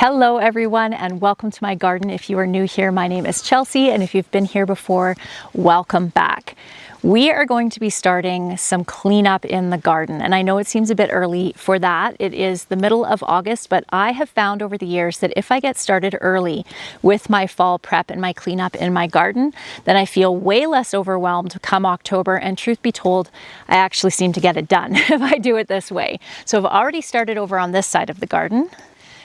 Hello everyone and welcome to my garden. If you are new here, my name is Chelsea, and if you've been here before, welcome back. We are going to be starting some cleanup in the garden, and I know it seems a bit early for that. It is the middle of August, but I have found over the years that if I get started early with my fall prep and my cleanup in my garden, then I feel way less overwhelmed come October, and truth be told, I actually seem to get it done if I do it this way. So I've already started over on this side of the garden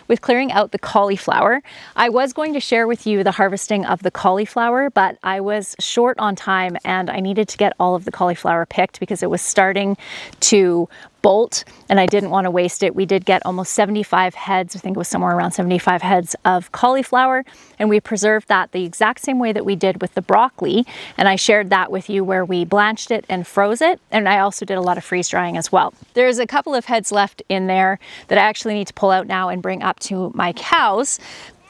with clearing out the cauliflower. I was going to share with you the harvesting of the cauliflower, but I was short on time and I needed to get all of the cauliflower picked because it was starting to bolt and I didn't want to waste it. We did get almost 75 heads, I think it was somewhere around 75 heads of cauliflower, and we preserved that the exact same way that we did with the broccoli, and I shared that with you where we blanched it and froze it, and I also did a lot of freeze drying as well. There's a couple of heads left in there that I actually need to pull out now and bring up to my cows.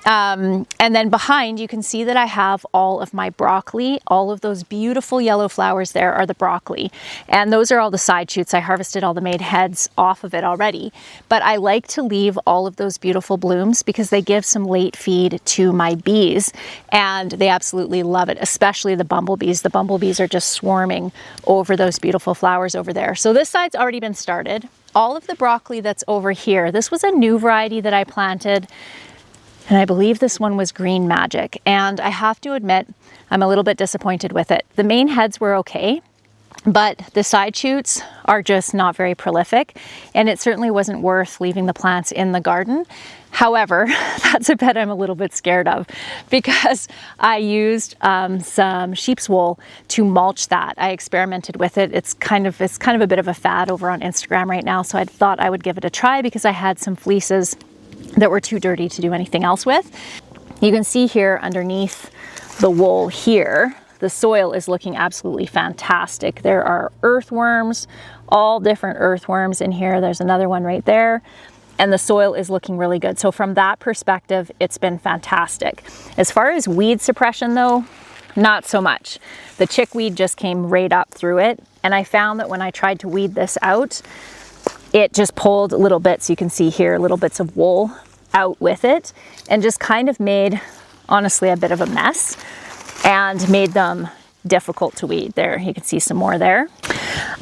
And then behind you can see that I have all of my broccoli. All of those beautiful yellow flowers there are the broccoli, and those are all the side shoots. I harvested all the made heads off of it already, but I like to leave all of those beautiful blooms because they give some late feed to my bees, and they absolutely love it, especially the bumblebees. The bumblebees are just swarming over those beautiful flowers over there. So this side's already been started. All of the broccoli that's over here, this was a new variety that I planted, and I believe this one was Green Magic, and I have to admit I'm a little bit disappointed with it. The main heads were okay, but the side shoots are just not very prolific, and it certainly wasn't worth leaving the plants in the garden. However, that's a bit I'm a little bit scared of because I used some sheep's wool to mulch that. I experimented with it. It's kind of a bit of a fad over on Instagram right now, so I thought I would give it a try because I had some fleeces that were too dirty to do anything else with. You can see here underneath the wool here, the soil is looking absolutely fantastic. There are earthworms, all different earthworms in here. There's another one right there, and the soil is looking really good. So from that perspective, it's been fantastic. As far as weed suppression though, not so much. The chickweed just came right up through it, and I found that when I tried to weed this out, it just pulled little bits, you can see here, little bits of wool out with it, and just kind of made, honestly, a bit of a mess and made them difficult to weed. There, you can see some more there.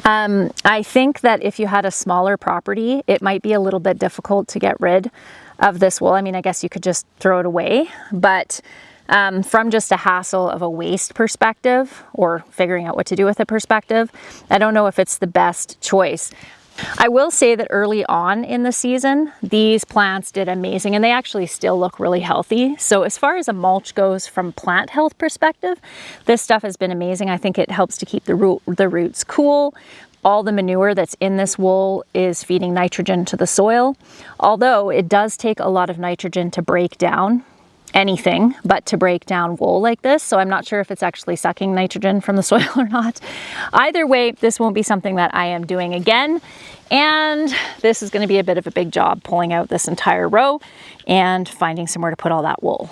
I think that if you had a smaller property, it might be a little bit difficult to get rid of this wool. I mean, I guess you could just throw it away, but from just a hassle of a waste perspective or figuring out what to do with a perspective, I don't know if it's the best choice. I will say that early on in the season, these plants did amazing, and they actually still look really healthy. So as far as a mulch goes from plant health perspective, this stuff has been amazing. I think it helps to keep the roots cool. All the manure that's in this wool is feeding nitrogen to the soil, although it does take a lot of nitrogen to break down anything but to break down wool like this. So I'm not sure if it's actually sucking nitrogen from the soil or not. Either way, this won't be something that I am doing again. And this is going to be a bit of a big job pulling out this entire row and finding somewhere to put all that wool.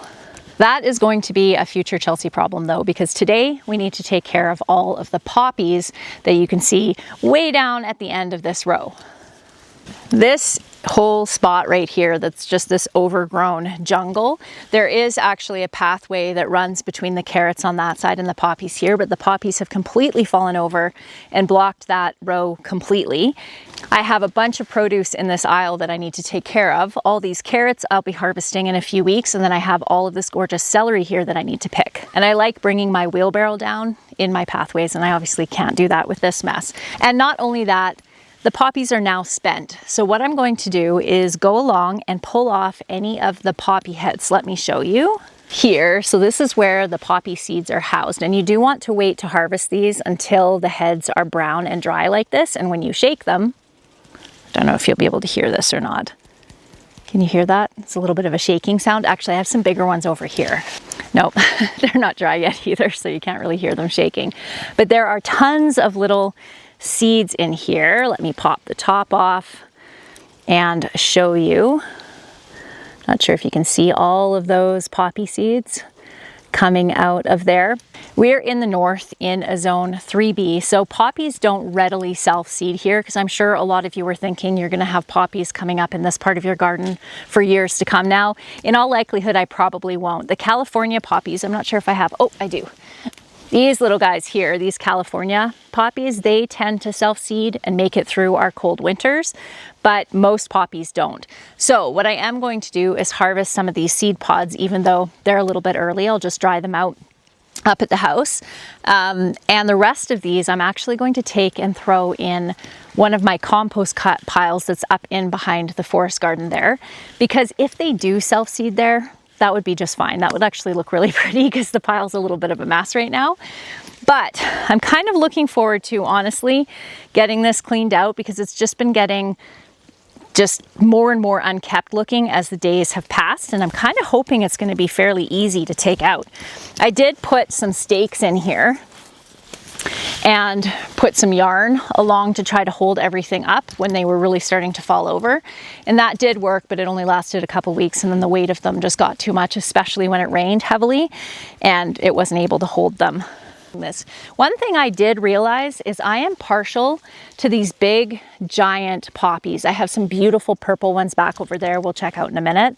That is going to be a future Chelsea problem though, because today we need to take care of all of the poppies that you can see way down at the end of this row. This whole spot right here, that's just this overgrown jungle. There is actually a pathway that runs between the carrots on that side and the poppies here, but the poppies have completely fallen over and blocked that row completely. I have a bunch of produce in this aisle that I need to take care of. All these carrots I'll be harvesting in a few weeks, and then I have all of this gorgeous celery here that I need to pick. And I like bringing my wheelbarrow down in my pathways, and I obviously can't do that with this mess. And not only that, the poppies are now spent. So what I'm going to do is go along and pull off any of the poppy heads. Let me show you here. So this is where the poppy seeds are housed, and you do want to wait to harvest these until the heads are brown and dry like this. And when you shake them, I don't know if you'll be able to hear this or not. Can you hear that? It's a little bit of a shaking sound. Actually, I have some bigger ones over here. Nope, they're not dry yet either, so you can't really hear them shaking. But there are tons of little seeds in here. Let me pop the top off and show you. Not sure if you can see all of those poppy seeds coming out of there. We're in the north in a zone 3B, so poppies don't readily self-seed here, because I'm sure a lot of you were thinking you're going to have poppies coming up in this part of your garden for years to come. Now, in all likelihood, I probably won't. The California poppies, I'm not sure if I have, oh, I do. These little guys here, these California poppies, they tend to self-seed and make it through our cold winters, but most poppies don't. So what I am going to do is harvest some of these seed pods, even though they're a little bit early. I'll just dry them out up at the house. And the rest of these I'm actually going to take and throw in one of my compost cut piles that's up in behind the forest garden there, because if they do self-seed there, that would be just fine. That would actually look really pretty because the pile's a little bit of a mess right now. But I'm kind of looking forward to, honestly, getting this cleaned out, because it's just been getting just more and more unkept looking as the days have passed. And I'm kind of hoping it's going to be fairly easy to take out. I did put some stakes in here and put some yarn along to try to hold everything up when they were really starting to fall over. And that did work, but it only lasted a couple weeks, and then the weight of them just got too much, especially when it rained heavily, and it wasn't able to hold them. One thing I did realize is I am partial to these big giant poppies. I have some beautiful purple ones back over there we'll check out in a minute.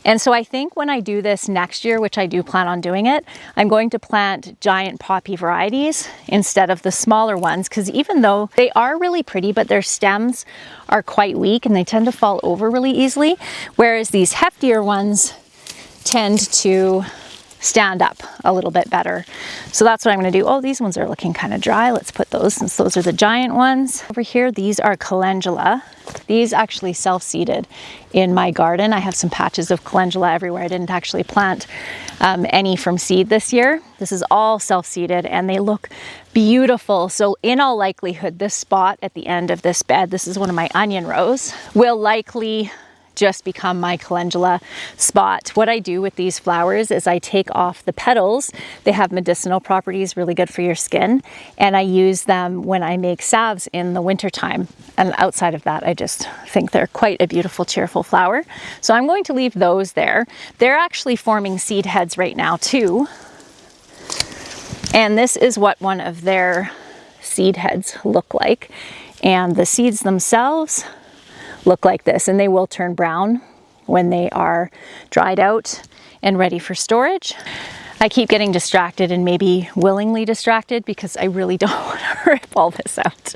And so I think when I do this next year, which I do plan on doing it, I'm going to plant giant poppy varieties instead of the smaller ones, because even though they are really pretty, but their stems are quite weak and they tend to fall over really easily, whereas these heftier ones tend to stand up a little bit better. So that's what I'm going to do. Oh, these ones are looking kind of dry. Let's put those, since those are the giant ones. Over here, these are calendula. These actually self-seeded in my garden. I have some patches of calendula everywhere. I didn't actually plant any from seed this year. This is all self-seeded and they look beautiful. So in all likelihood, this spot at the end of this bed, this is one of my onion rows, will likely just become my calendula spot. What I do with these flowers is I take off the petals. They have medicinal properties, really good for your skin, and I use them when I make salves in the wintertime. And outside of that, I just think they're quite a beautiful, cheerful flower. So I'm going to leave those there. They're actually forming seed heads right now too. And this is what one of their seed heads look like. And the seeds themselves look like this, and they will turn brown when they are dried out and ready for storage. I keep getting distracted, and maybe willingly distracted, because I really don't want to rip all this out.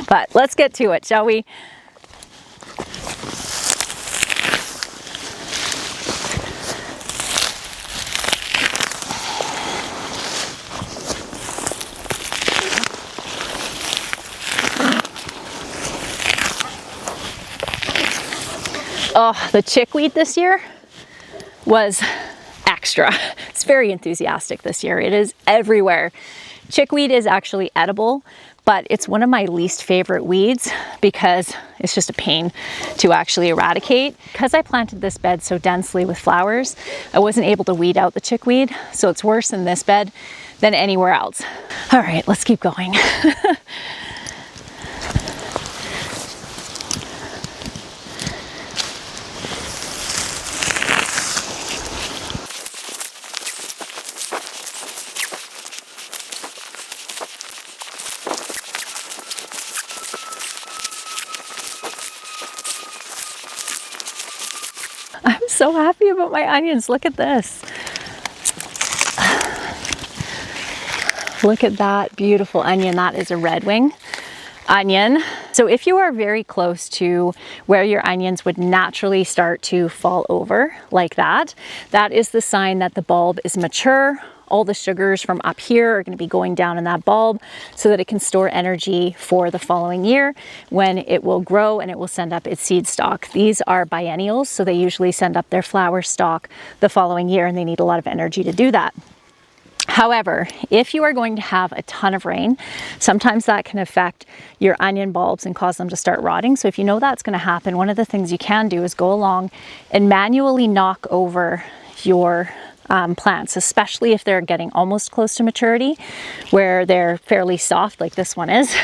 But let's get to it, shall we? Oh, the chickweed this year was extra. It's very enthusiastic this year. It is everywhere. Chickweed is actually edible, but it's one of my least favorite weeds because it's just a pain to actually eradicate. Because I planted this bed so densely with flowers, I wasn't able to weed out the chickweed, so it's worse in this bed than anywhere else. All right, let's keep going. I'm so happy about my onions. Look at this. Look at that beautiful onion. That is a redwing onion. So if you are very close to where your onions would naturally start to fall over like that, that is the sign that the bulb is mature. All the sugars from up here are going to be going down in that bulb so that it can store energy for the following year when it will grow and it will send up its seed stalk. These are biennials, so they usually send up their flower stalk the following year, and they need a lot of energy to do that. However, if you are going to have a ton of rain, sometimes that can affect your onion bulbs and cause them to start rotting. So if you know that's going to happen, one of the things you can do is go along and manually knock over your plants, especially if they're getting almost close to maturity, where they're fairly soft like this one is,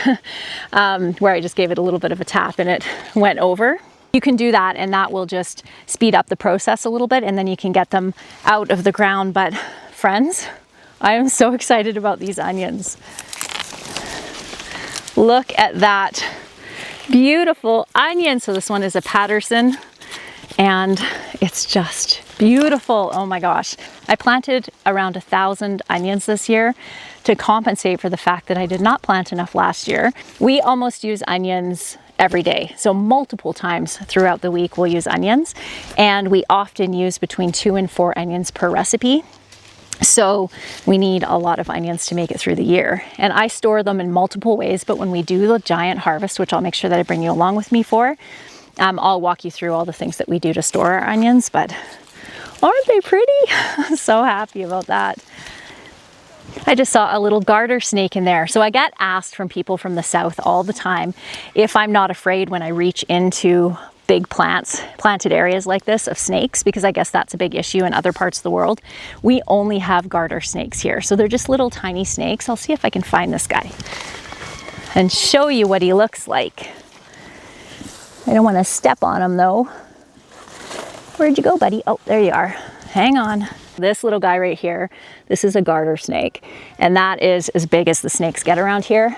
where I just gave it a little bit of a tap and it went over. You can do that, and that will just speed up the process a little bit, and then you can get them out of the ground. But friends, I am so excited about these onions. Look at that beautiful onion. So this one is a Patterson and it's just beautiful. Oh my gosh. I planted around 1,000 onions this year to compensate for the fact that I did not plant enough last year. We almost use onions every day. So multiple times throughout the week we'll use onions, and we often use between 2 and 4 onions per recipe. So we need a lot of onions to make it through the year. And I store them in multiple ways, but when we do the giant harvest, which I'll make sure that I bring you along with me for, I'll walk you through all the things that we do to store our onions. But aren't they pretty? I'm so happy about that. I just saw a little garter snake in there. So I get asked from people from the south all the time if I'm not afraid when I reach into big planted areas like this of snakes, because I guess that's a big issue in other parts of the world. We only have garter snakes here. So they're just little tiny snakes. I'll see if I can find this guy and show you what he looks like. I don't want to step on him though. Where'd you go, buddy? Oh, there you are. Hang on. This little guy right here, this is a garter snake, and that is as big as the snakes get around here.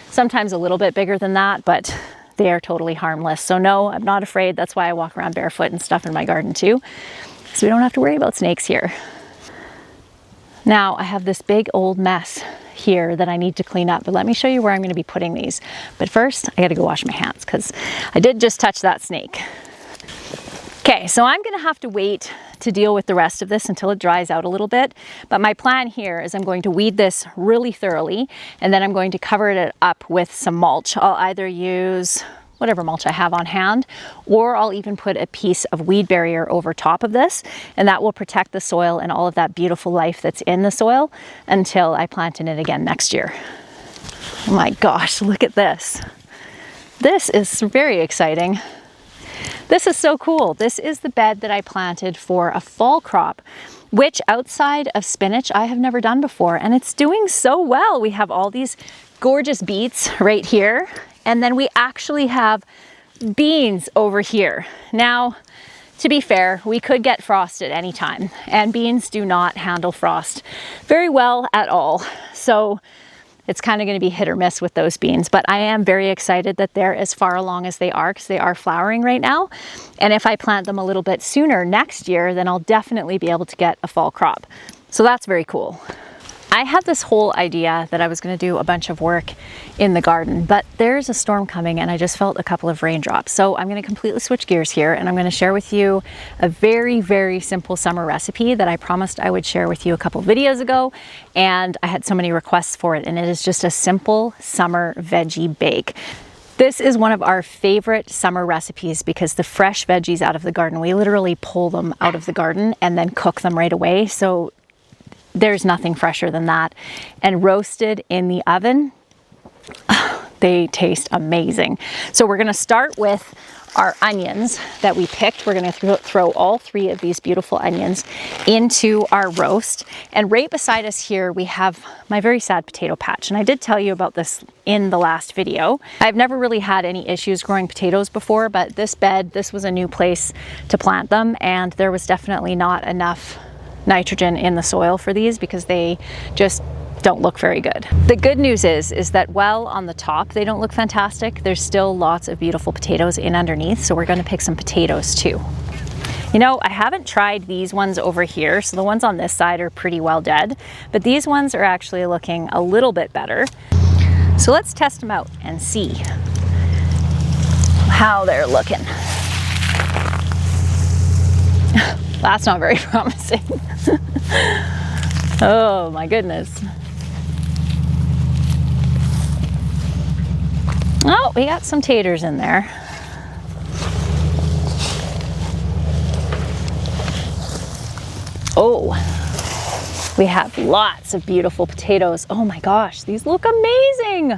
Sometimes a little bit bigger than that, but they are totally harmless. So no, I'm not afraid. That's why I walk around barefoot and stuff in my garden too, so we don't have to worry about snakes here. Now I have this big old mess here that I need to clean up, but let me show you where I'm going to be putting these. But first I got to go wash my hands because I did just touch that snake. Okay, so I'm going to have to wait to deal with the rest of this until it dries out a little bit. But my plan here is I'm going to weed this really thoroughly, and then I'm going to cover it up with some mulch. I'll either use whatever mulch I have on hand, or I'll even put a piece of weed barrier over top of this, and that will protect the soil and all of that beautiful life that's in the soil until I plant in it again next year. Oh my gosh, look at this. This is very exciting. This is so cool. This is the bed that I planted for a fall crop, which outside of spinach I have never done before, and it's doing so well. We have all these gorgeous beets right here, and then we actually have beans over here. Now, to be fair, we could get frost at any time, and beans do not handle frost very well at all. So it's kind of going to be hit or miss with those beans, but I am very excited that they're as far along as they are, because they are flowering right now. And if I plant them a little bit sooner next year, then I'll definitely be able to get a fall crop. So that's very cool. I had this whole idea that I was going to do a bunch of work in the garden, but there's a storm coming and I just felt a couple of raindrops. So I'm going to completely switch gears here, and I'm going to share with you a very, very simple summer recipe that I promised I would share with you a couple videos ago, and I had so many requests for it, and it is just a simple summer veggie bake. This is one of our favorite summer recipes because the fresh veggies out of the garden, we literally pull them out of the garden and then cook them right away. So there's nothing fresher than that. And roasted in the oven, they taste amazing. So we're gonna start with our onions that we picked. We're gonna throw all 3 of these beautiful onions into our roast. And right beside us here, we have my very sad potato patch. And I did tell you about this in the last video. I've never really had any issues growing potatoes before, but this bed, this was a new place to plant them, and there was definitely not enough nitrogen in the soil for these because they just don't look very good. The good news is that while on the top they don't look fantastic, there's still lots of beautiful potatoes in underneath, so we're going to pick some potatoes too. You know, I haven't tried these ones over here, so the ones on this side are pretty well dead, but these ones are actually looking a little bit better. So let's test them out and see how they're looking. That's not very promising. Oh my goodness. Oh, we got some taters in there. Oh, we have lots of beautiful potatoes. Oh my gosh, these look amazing.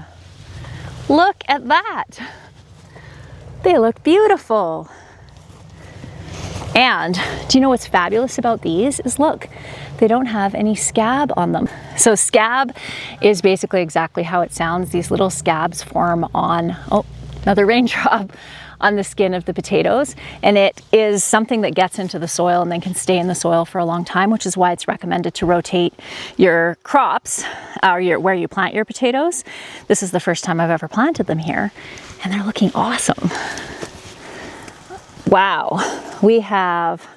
Look at that. They look beautiful. And do you know what's fabulous about these is, look, they don't have any scab on them. So scab is basically exactly how it sounds. These little scabs form on, oh, another raindrop, on the skin of the potatoes, and it is something that gets into the soil and then can stay in the soil for a long time, which is why it's recommended to rotate your crops or where you plant your potatoes. This is the first time I've ever planted them here, and they're looking awesome. Wow, we have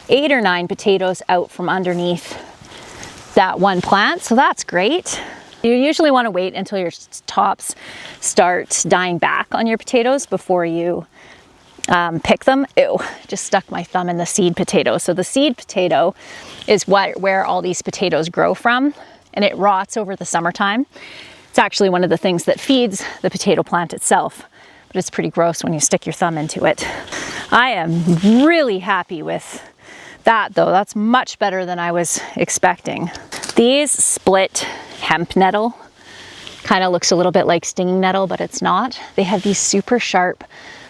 8 or 9 potatoes out from underneath that one plant, so that's great. You usually want to wait until your tops start dying back on your potatoes before you pick them. Ew, just stuck my thumb in the seed potato. So the seed potato is where all these potatoes grow from, and it rots over the summertime. It's actually one of the things that feeds the potato plant itself, but it's pretty gross when you stick your thumb into it. I am really happy with that though. That's much better than I was expecting. These split hemp nettle kind of looks a little bit like stinging nettle, but it's not. They have these super sharp,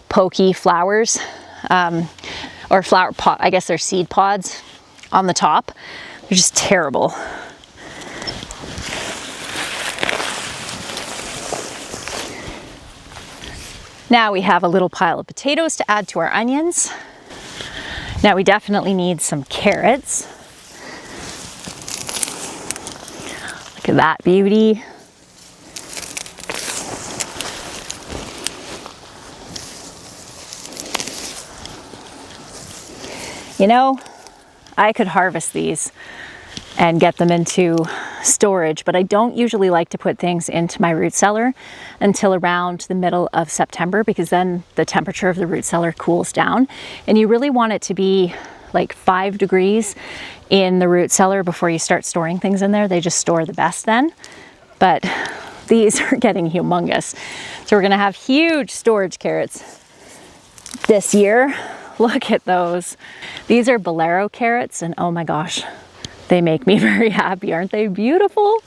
pokey flowers, or flower pod, I guess they're seed pods on the top. They're just terrible. Now we have a little pile of potatoes to add to our onions. Now we definitely need some carrots. Look at that beauty. You know, I could harvest these and get them into storage, but I don't usually like to put things into my root cellar until around the middle of September, because then the temperature of the root cellar cools down, and you really want it to be like 5 degrees in the root cellar before you start storing things in there. They just store the best then, but these are getting humongous. So we're gonna have huge storage carrots this year. Look at those. These are bolero carrots, and oh my gosh, they make me very happy. Aren't they beautiful?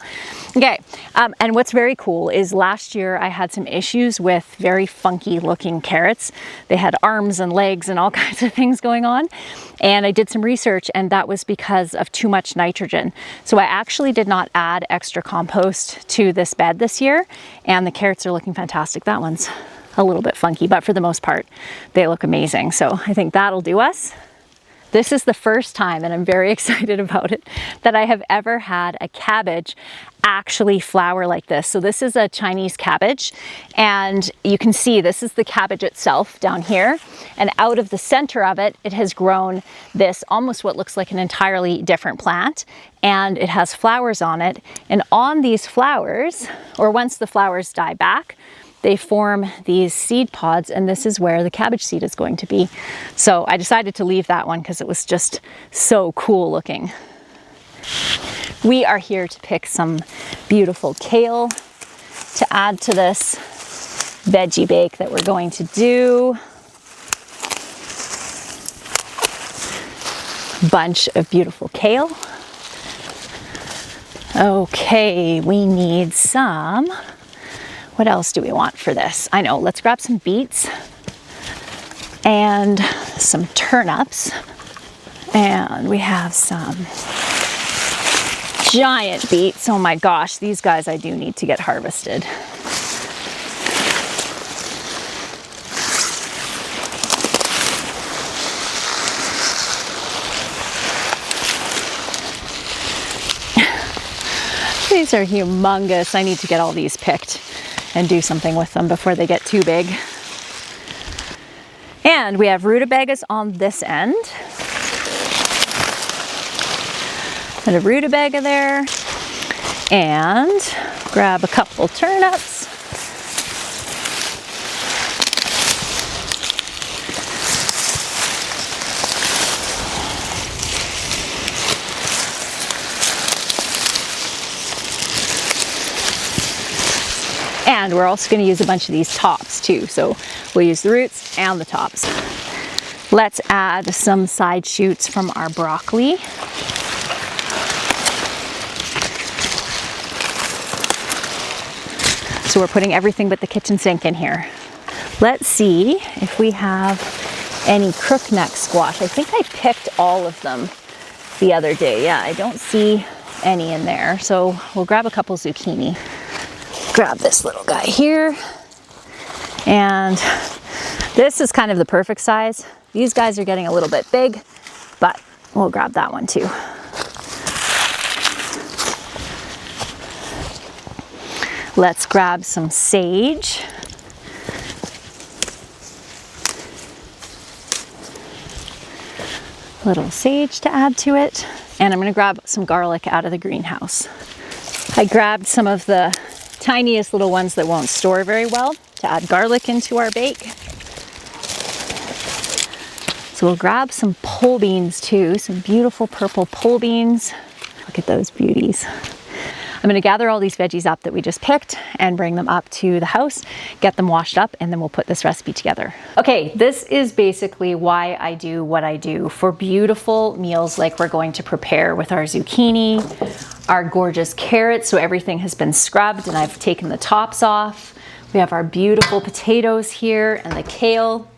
Okay, and what's very cool is last year I had some issues with very funky looking carrots. They had arms and legs and all kinds of things going on. And I did some research, and that was because of too much nitrogen. So I actually did not add extra compost to this bed this year, and the carrots are looking fantastic. That one's a little bit funky, but for the most part, they look amazing. So I think that'll do us. This is the first time, and I'm very excited about it, that I have ever had a cabbage actually flower like this. So this is a Chinese cabbage, and you can see this is the cabbage itself down here, and out of the center of it, it has grown this almost what looks like an entirely different plant, and it has flowers on it. And on these flowers, or once the flowers die back, they form these seed pods, and this is where the cabbage seed is going to be. So I decided to leave that one because it was just so cool looking. We are here to pick some beautiful kale to add to this veggie bake that we're going to do. Bunch of beautiful kale. Okay, we need some. What else do we want for this? I know, let's grab some beets and some turnips. And we have some giant beets. Oh my gosh, these guys I do need to get harvested. These are humongous. I need to get all these picked and do something with them before they get too big. And we have rutabagas on this end. And a rutabaga there. And grab a couple turnips. And we're also going to use a bunch of these tops too. So we'll use the roots and the tops. Let's add some side shoots from our broccoli. So we're putting everything but the kitchen sink in here. Let's see if we have any crookneck squash. I think I picked all of them the other day. Yeah, I don't see any in there. So we'll grab a couple zucchini. Grab this little guy here, and This is kind of the perfect size. These guys are getting a little bit big, but we'll grab that one too. Let's grab some sage. Little sage to add to it. And I'm gonna grab some garlic out of the greenhouse. I grabbed some of the tiniest little ones that won't store very well to add garlic into our bake. So we'll grab some pole beans too, some beautiful purple pole beans. Look at those beauties. I'm gonna gather all these veggies up that we just picked and bring them up to the house, get them washed up, and then we'll put this recipe together. Okay, this is basically why I do what I do for beautiful meals like we're going to prepare with our zucchini, our gorgeous carrots, so everything has been scrubbed and I've taken the tops off. We have our beautiful potatoes here and the kale,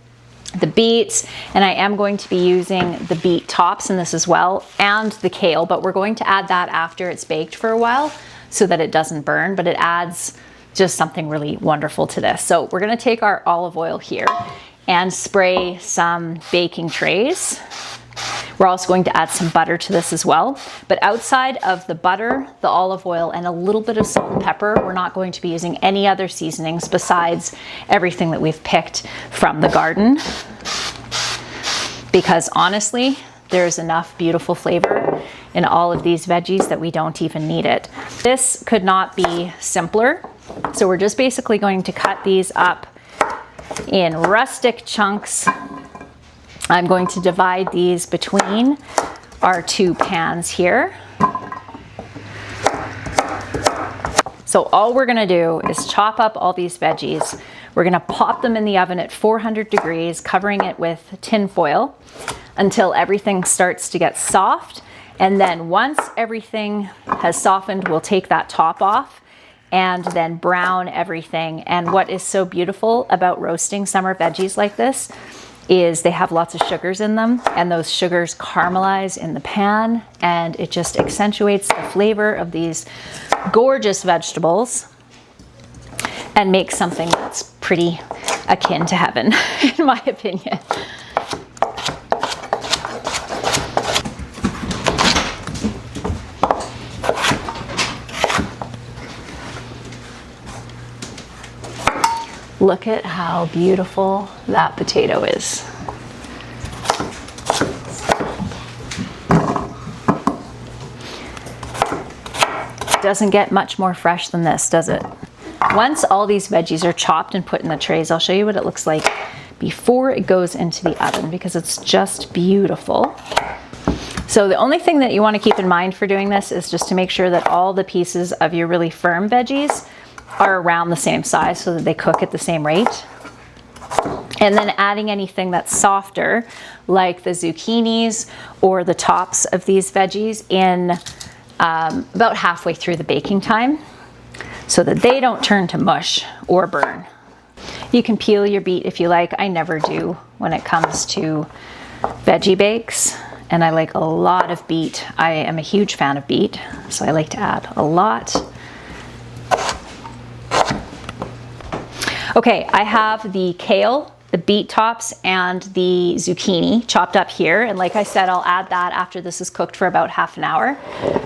the beets, and I am going to be using the beet tops in this as well, and the kale, but we're going to add that after it's baked for a while so that it doesn't burn, but it adds just something really wonderful to this. So we're gonna take our olive oil here and spray some baking trays. We're also going to add some butter to this as well, but outside of the butter, the olive oil, and a little bit of salt and pepper, we're not going to be using any other seasonings besides everything that we've picked from the garden, because honestly, there's enough beautiful flavor in all of these veggies that we don't even need it. This could not be simpler. So we're just basically going to cut these up in rustic chunks. I'm going to divide these between our two pans here. So all we're gonna do is chop up all these veggies. We're gonna pop them in the oven at 400 degrees, covering it with tin foil until everything starts to get soft. And then once everything has softened, we'll take that top off and then brown everything. And what is so beautiful about roasting summer veggies like this is they have lots of sugars in them, and those sugars caramelize in the pan, and it just accentuates the flavor of these gorgeous vegetables and makes something that's pretty akin to heaven, in my opinion. Look at how beautiful that potato is. Doesn't get much more fresh than this, does it? Once all these veggies are chopped and put in the trays, I'll show you what it looks like before it goes into the oven, because it's just beautiful. So the only thing that you want to keep in mind for doing this is just to make sure that all the pieces of your really firm veggies are around the same size so that they cook at the same rate. And then adding anything that's softer, like the zucchinis or the tops of these veggies, in about halfway through the baking time so that they don't turn to mush or burn. You can peel your beet if you like. I never do when it comes to veggie bakes, and I like a lot of beet. I am a huge fan of beet, so I like to add a lot. Okay, I have the kale, the beet tops, and the zucchini chopped up here. And like I said, I'll add that after this is cooked for about half an hour.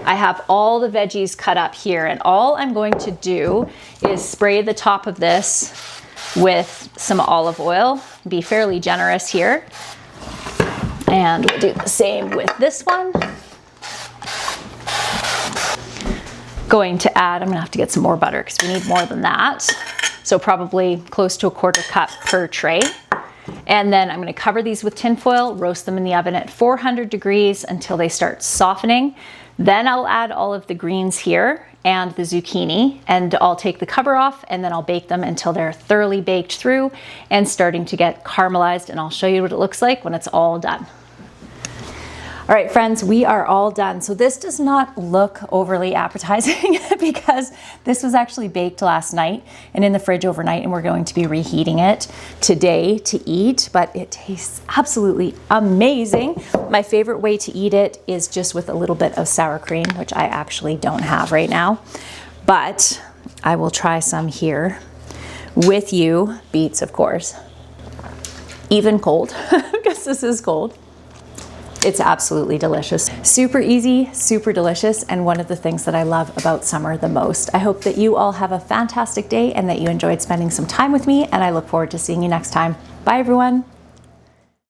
I have all the veggies cut up here, and all I'm going to do is spray the top of this with some olive oil. Be fairly generous here. And we'll do the same with this one. Going to add, I'm gonna have to get some more butter because we need more than that. So probably close to 1/4 cup per tray. And then I'm gonna cover these with tin foil, roast them in the oven at 400 degrees until they start softening. Then I'll add all of the greens here and the zucchini, and I'll take the cover off, and then I'll bake them until they're thoroughly baked through and starting to get caramelized, and I'll show you what it looks like when it's all done. All right, friends, we are all done. So this does not look overly appetizing because this was actually baked last night and in the fridge overnight, and we're going to be reheating it today to eat, but it tastes absolutely amazing. My favorite way to eat it is just with a little bit of sour cream, which I actually don't have right now, but I will try some here with you, beets, of course. even cold, because this is cold. It's absolutely delicious. Super easy, super delicious, and one of the things that I love about summer the most. I hope that you all have a fantastic day and that you enjoyed spending some time with me, and I look forward to seeing you next time. Bye everyone.